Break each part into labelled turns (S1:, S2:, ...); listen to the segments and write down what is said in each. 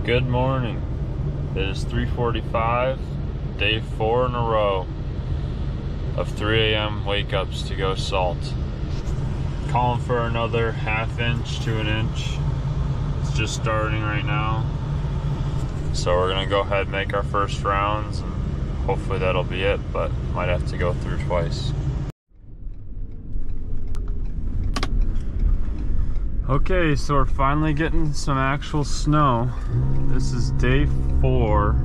S1: Good morning. It is 3:45, day 4 in a row of 3 a.m. wake ups to go salt. Calling for another ½ inch to an inch. It's just starting right now. So we're gonna go ahead and make our first rounds and hopefully that'll be it, but might have to go through twice. Okay, so we're finally getting some actual snow. This is day 4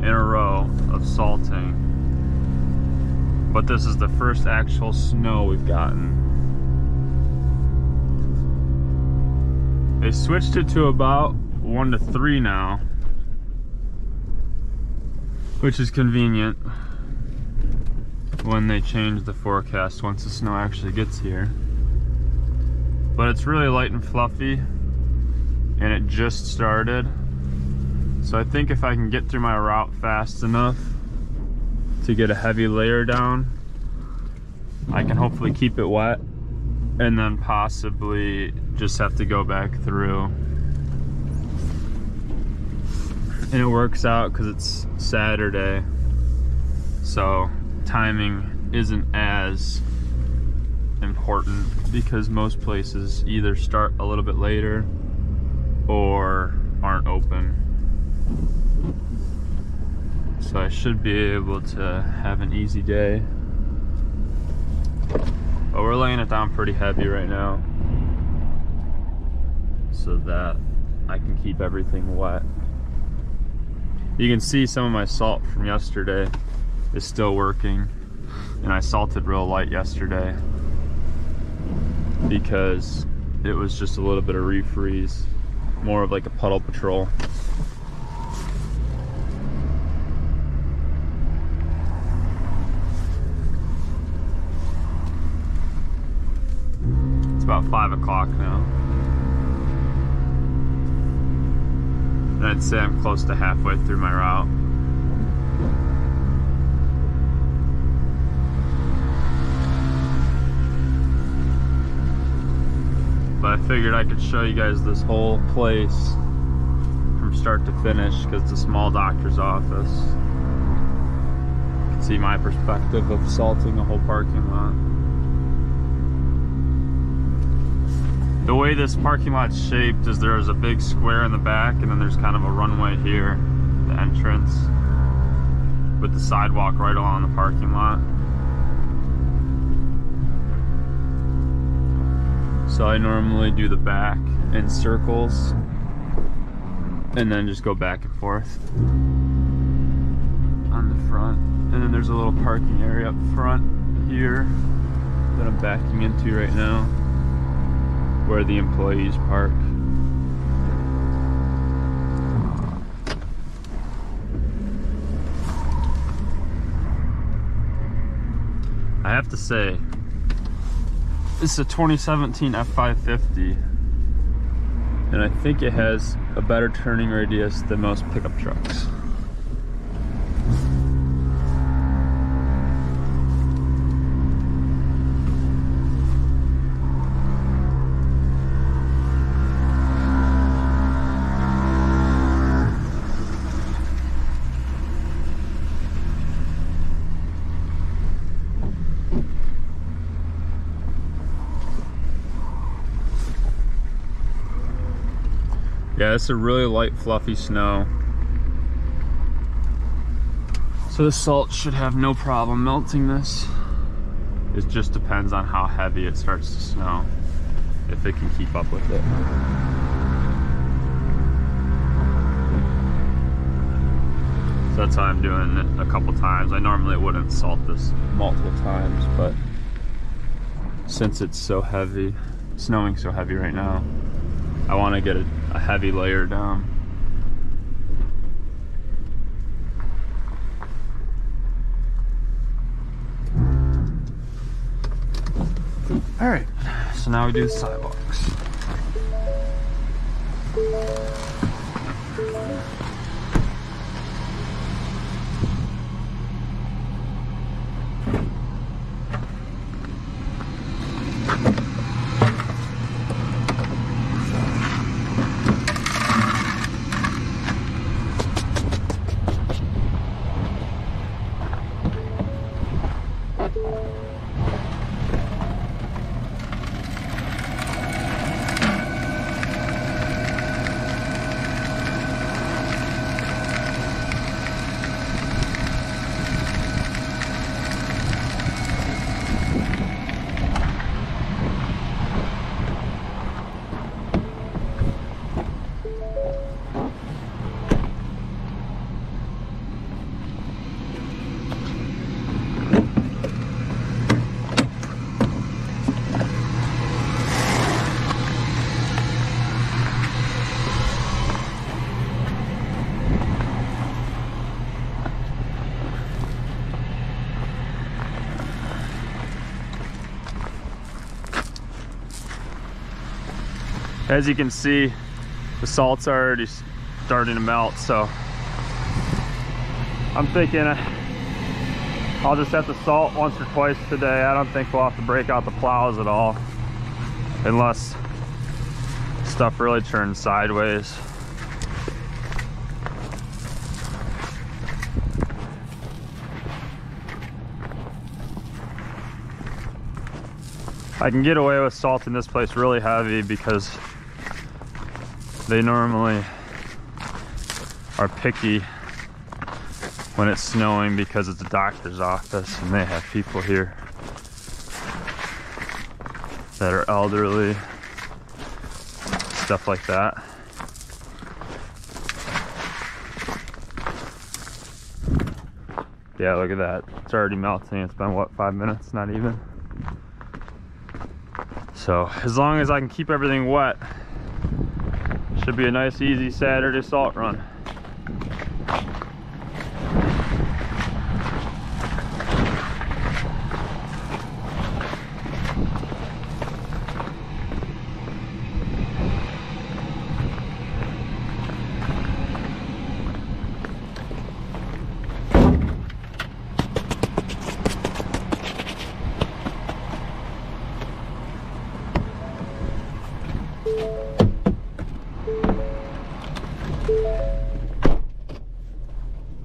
S1: in a row of salting. But this is the first actual snow we've gotten. They switched it to about 1 to 3 now, which is convenient when they change the forecast once the snow actually gets here. But it's really light and fluffy, and it just started. So I think if I can get through my route fast enough to get a heavy layer down, I can hopefully keep it wet and then possibly just have to go back through. And it works out because it's Saturday, so timing isn't as important because most places either start a little bit later or aren't open. So I should be able to have an easy day. But we're laying it down pretty heavy right now so that I can keep everything wet. You can see some of my salt from yesterday is still working, and I salted real light yesterday because it was just a little bit of refreeze, more of like a puddle patrol. It's about 5 o'clock now, and I'd say I'm close to halfway through my route. But I figured I could show you guys this whole place from start to finish because it's a small doctor's office. You can see my perspective of salting a whole parking lot. The way this parking lot's shaped is there's a big square in the back and then there's kind of a runway here, the entrance, with the sidewalk right along the parking lot. So I normally do the back in circles and then just go back and forth on the front. And then there's a little parking area up front here that I'm backing into right now, where the employees park. I have to say, this is a 2017 F550, and I think it has a better turning radius than most pickup trucks. Yeah, it's a really light, fluffy snow. So the salt should have no problem melting this. It just depends on how heavy it starts to snow, if it can keep up with it. So that's how I'm doing it a couple times. I normally wouldn't salt this multiple times, but since it's so heavy, snowing so heavy right now, I want to get a heavy layer down. All right, so now we do the sidewalks. As you can see, the salt's already starting to melt, so I'm thinking I'll just have to salt once or twice today. I don't think we'll have to break out the plows at all, unless stuff really turns sideways. I can get away with salting this place really heavy because they normally are picky when it's snowing because it's a doctor's office and they have people here that are elderly, stuff like that. Yeah, look at that. It's already melting. It's been, what, 5 minutes? Not even. So as long as I can keep everything wet, should be a nice easy Saturday salt run.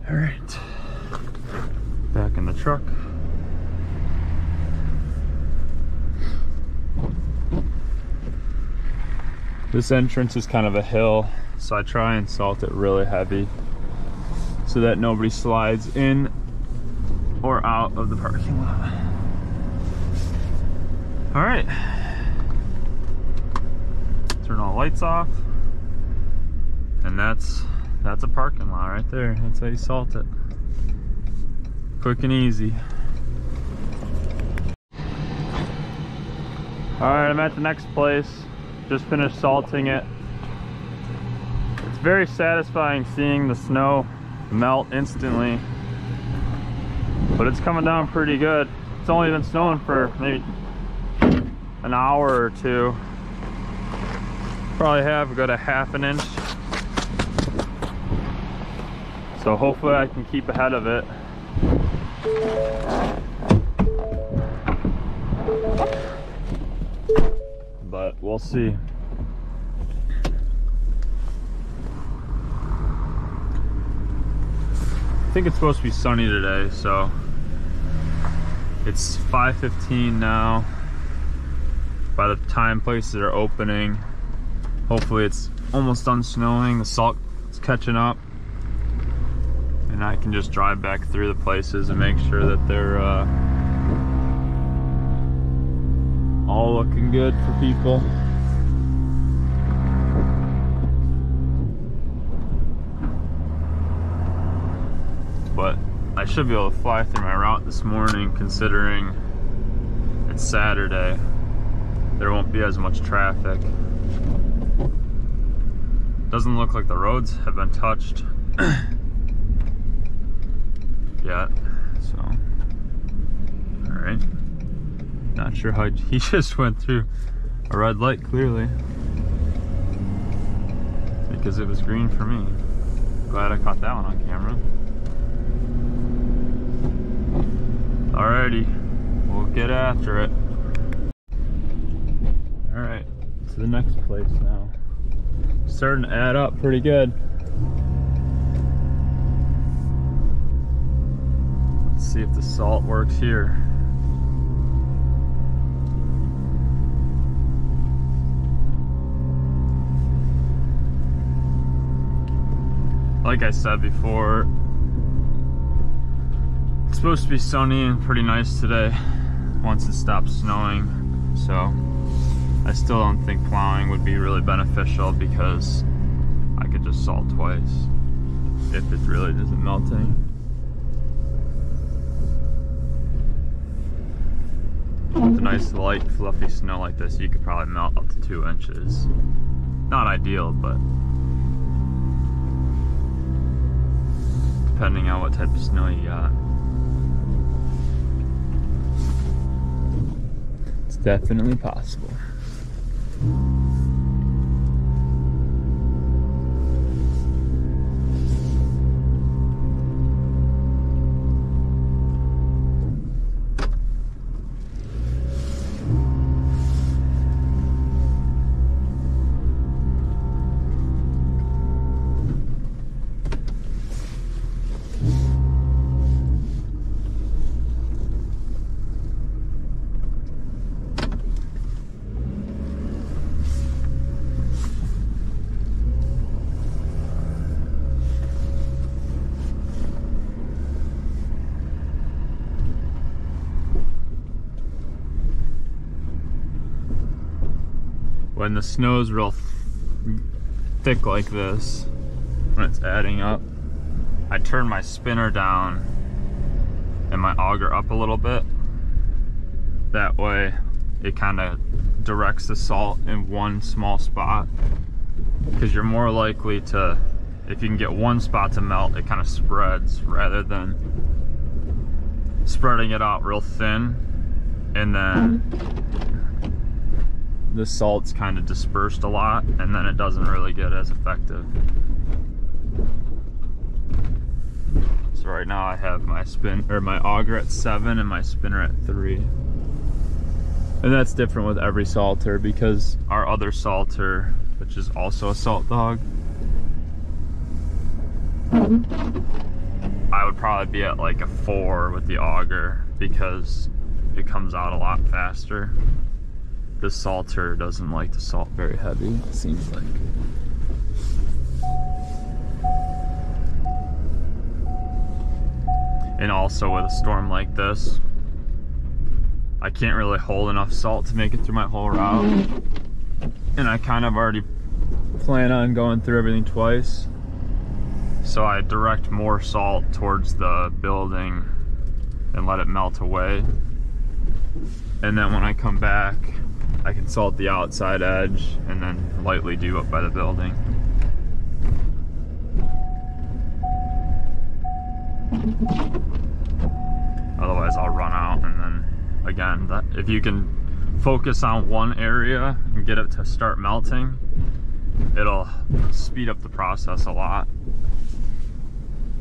S1: All right, back in the truck. This entrance is kind of a hill, so I try and salt it really heavy so that nobody slides in or out of the parking lot. All right, turn all lights off, and that's a parking lot right there. That's how you salt it. Quick and easy. All right, I'm at the next place. Just finished salting it. It's very satisfying seeing the snow melt instantly, but it's coming down pretty good. It's only been snowing for maybe an hour or two. Probably have a good half an inch. So hopefully I can keep ahead of it. But we'll see. I think it's supposed to be sunny today, so it's 5:15 now. By the time places are opening, hopefully it's almost done snowing, the salt is catching up, and I can just drive back through the places and make sure that they're all looking good for people. But I should be able to fly through my route this morning, considering it's Saturday. There won't be as much traffic. Doesn't look like the roads have been touched yet, so all right. Not sure how he just went through a red light, clearly, because it was green for me. Glad I caught that one on camera. Alrighty, we'll get after it. Alright, to the next place now. Starting to add up pretty good. Let's see if the salt works here. Like I said before, it's supposed to be sunny and pretty nice today once it stops snowing, so I still don't think plowing would be really beneficial because I could just salt twice if it really isn't melting. With a nice light fluffy snow like this, you could probably melt up to 2 inches. Not ideal, but depending on what type of snow you got. It's definitely possible. when the snow's real thick like this, when it's adding up, I turn my spinner down and my auger up a little bit. That way it kind of directs the salt in one small spot, because you're more likely to, if you can get one spot to melt, it kind of spreads rather than spreading it out real thin and then the salt's kind of dispersed a lot and then it doesn't really get as effective. So right now I have my my auger at 7 and my spinner at 3. And that's different with every salter, because our other salter, which is also a Salt Dog, I would probably be at like a 4 with the auger because it comes out a lot faster. The salter doesn't like to salt very heavy, it seems like. And also with a storm like this, I can't really hold enough salt to make it through my whole route. And I kind of already plan on going through everything twice. So I direct more salt towards the building and let it melt away. And then when I come back, I can salt the outside edge and then lightly do up by the building. Otherwise I'll run out, and then again, if you can focus on one area and get it to start melting, it'll speed up the process a lot.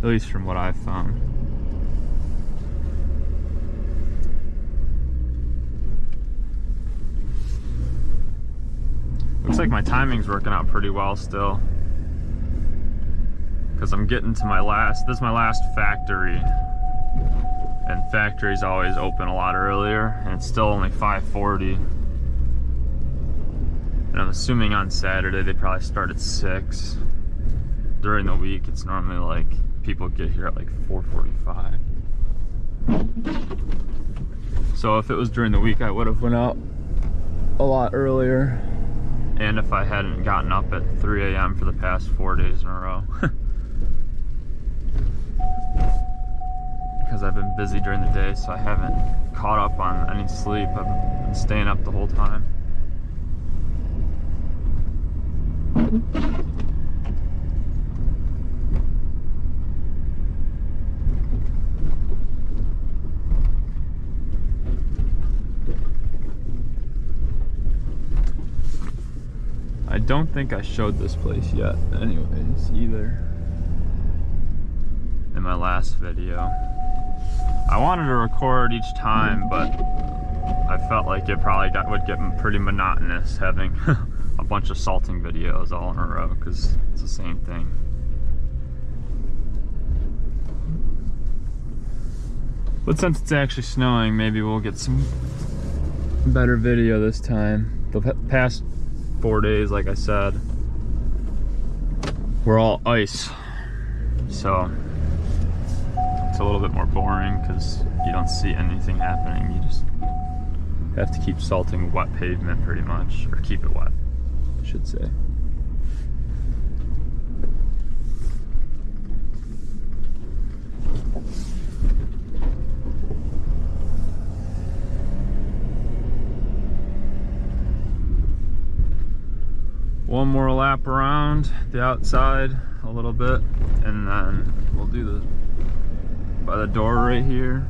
S1: At least from what I've found. Looks like my timing's working out pretty well still, because I'm getting to this is my last factory, and factories always open a lot earlier, and it's still only 5:40. And I'm assuming on Saturday they probably start at 6. During the week it's normally like people get here at like 4:45. So if it was during the week, I would have went out a lot earlier. And if I hadn't gotten up at 3 a.m. for the past 4 days in a row. Because I've been busy during the day, so I haven't caught up on any sleep. I've been staying up the whole time. I don't think I showed this place yet anyways either in my last video. I wanted to record each time, but I felt like it probably would get pretty monotonous having a bunch of salting videos all in a row, because it's the same thing. But since it's actually snowing, maybe we'll get some better video this time. The past 4 days, like I said, we're all ice, so it's a little bit more boring because you don't see anything happening. You just have to keep salting wet pavement pretty much, or keep it wet, I should say. One more lap around the outside a little bit, and then we'll do by the door right here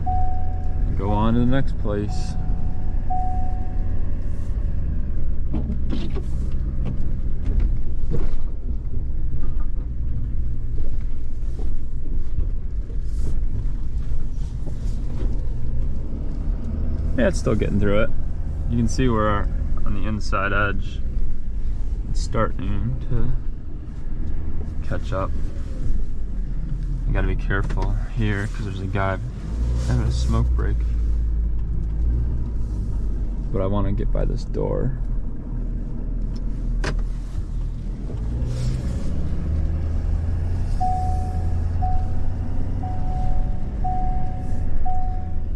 S1: and go on to the next place. Yeah, it's still getting through it. You can see we're on the inside edge. It's starting to catch up. You gotta be careful here because there's a guy having a smoke break. But I want to get by this door.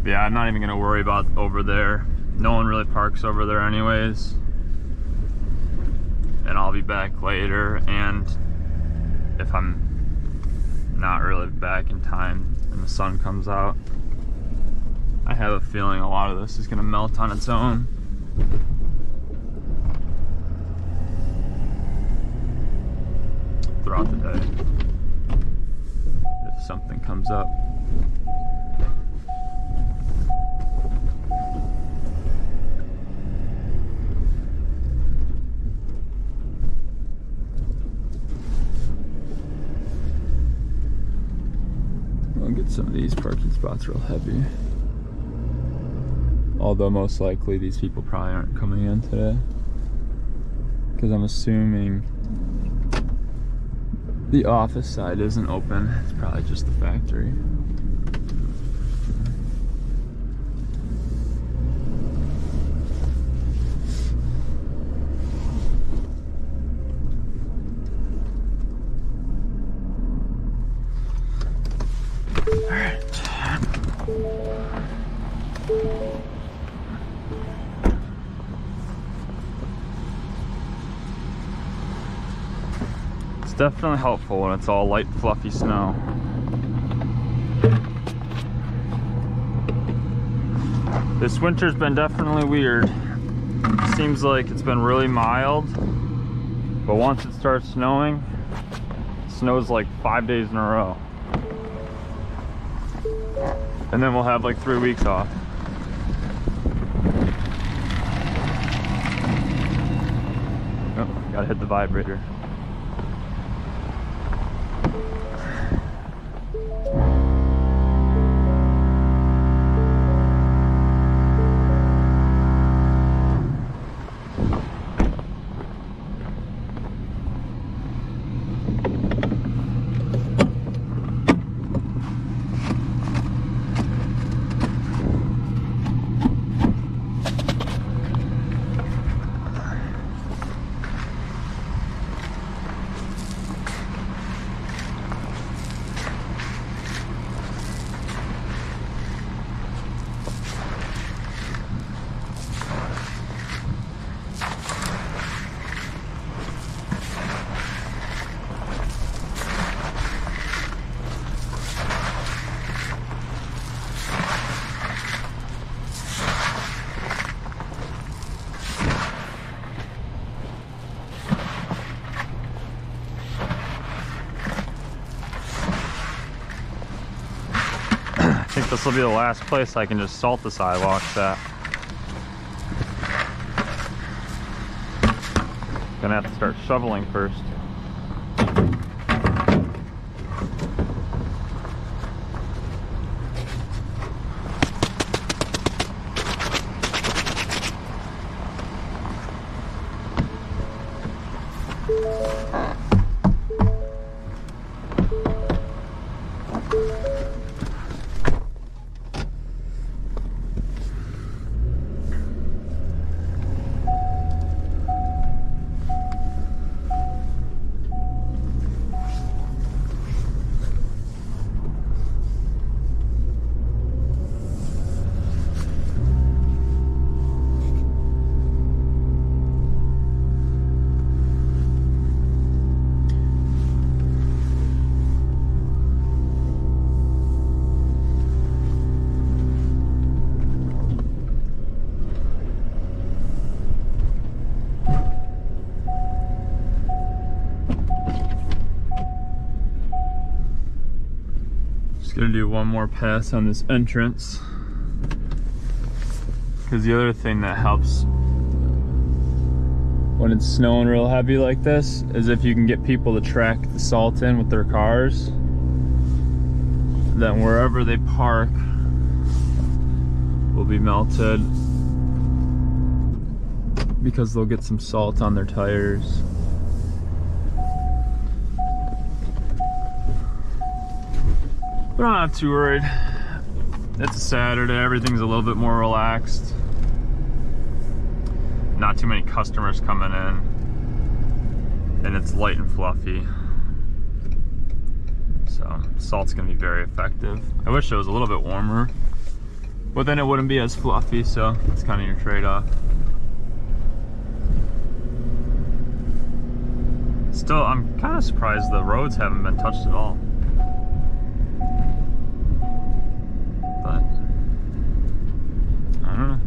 S1: Yeah, I'm not even gonna worry about over there. No one really parks over there anyways. and I'll be back later, and if I'm not really back in time and the sun comes out, I have a feeling a lot of this is gonna melt on its own. Throughout the day, if something comes up. I'll get some of these parking spots real heavy. Although most likely these people probably aren't coming in today, because I'm assuming the office side isn't open. It's probably just the factory. All right. Definitely helpful when it's all light fluffy snow. This winter's been definitely weird. Seems like it's been really mild, but once it starts snowing, it snows like 5 days in a row. And then we'll have like 3 weeks off. Oh, gotta hit the vibrator. I think this will be the last place I can just salt the sidewalks at. Gonna have to start shoveling first. Gonna do one more pass on this entrance, because the other thing that helps when it's snowing real heavy like this is if you can get people to track the salt in with their cars, then wherever they park will be melted, because they'll get some salt on their tires. But I'm not too worried. It's a Saturday, everything's a little bit more relaxed. Not too many customers coming in. And it's light and fluffy. So, salt's gonna be very effective. I wish it was a little bit warmer, but then it wouldn't be as fluffy, so it's kind of your trade-off. I'm kind of surprised the roads haven't been touched at all. But I don't know.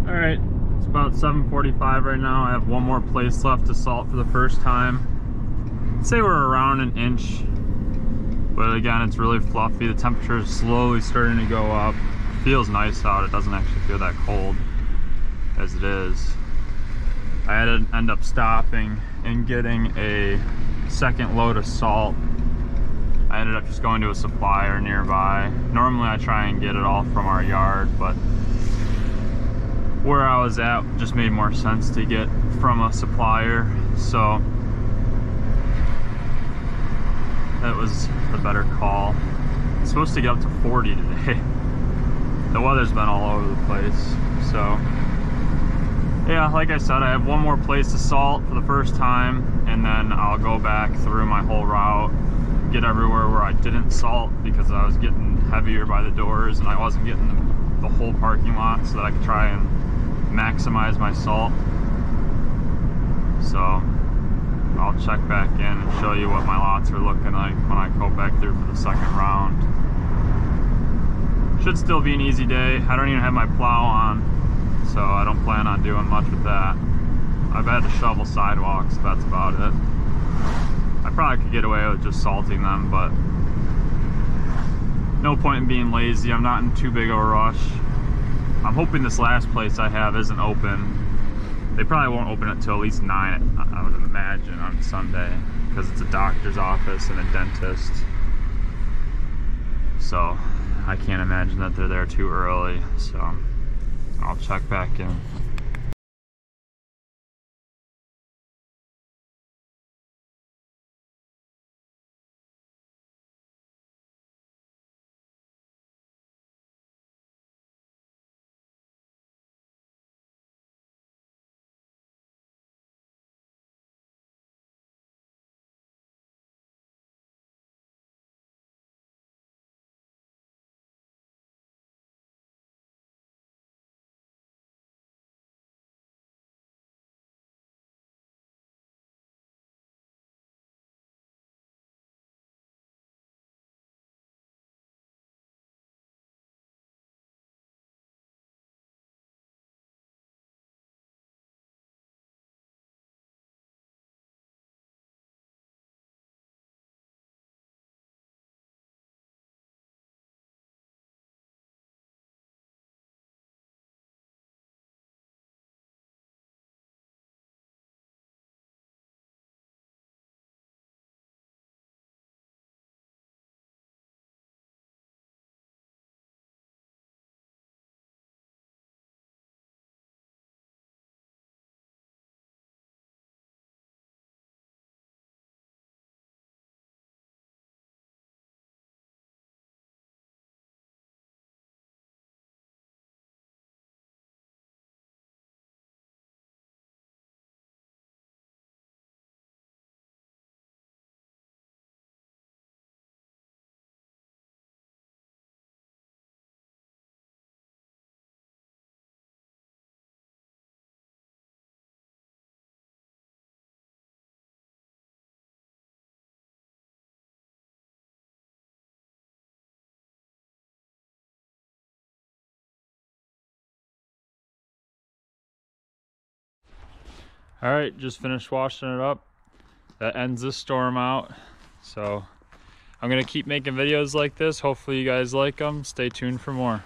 S1: Alright, it's about 7:45 right now. I have one more place left to salt for the first time. I'd say we're around an inch, but again, it's really fluffy. The temperature is slowly starting to go up. It feels nice out. It doesn't actually feel that cold as it is. I had to end up stopping and getting a second load of salt. I ended up just going to a supplier nearby. Normally I try and get it all from our yard, but where I was at just made more sense to get from a supplier, so that was the better call. It's supposed to get up to 40 today. The weather's been all over the place, so yeah, like I said, I have one more place to salt for the first time, and then I'll go back through my whole route, get everywhere where I didn't salt because I was getting heavier by the doors and I wasn't getting the whole parking lot, so that I could try and maximize my salt. So I'll check back in and show you what my lots are looking like when I go back through for the second round. Should still be an easy day. I don't even have my plow on, so I don't plan on doing much with that. I've had to shovel sidewalks, that's about it. I probably could get away with just salting them, but no point in being lazy. I'm not in too big of a rush. I'm hoping this last place I have isn't open. They probably won't open it till at least 9, I would imagine, on Sunday, because it's a doctor's office and a dentist. So I can't imagine that they're there too early, so I'll check back in. All right, just finished washing it up. That ends this storm out. So I'm gonna keep making videos like this. Hopefully you guys like them. Stay tuned for more.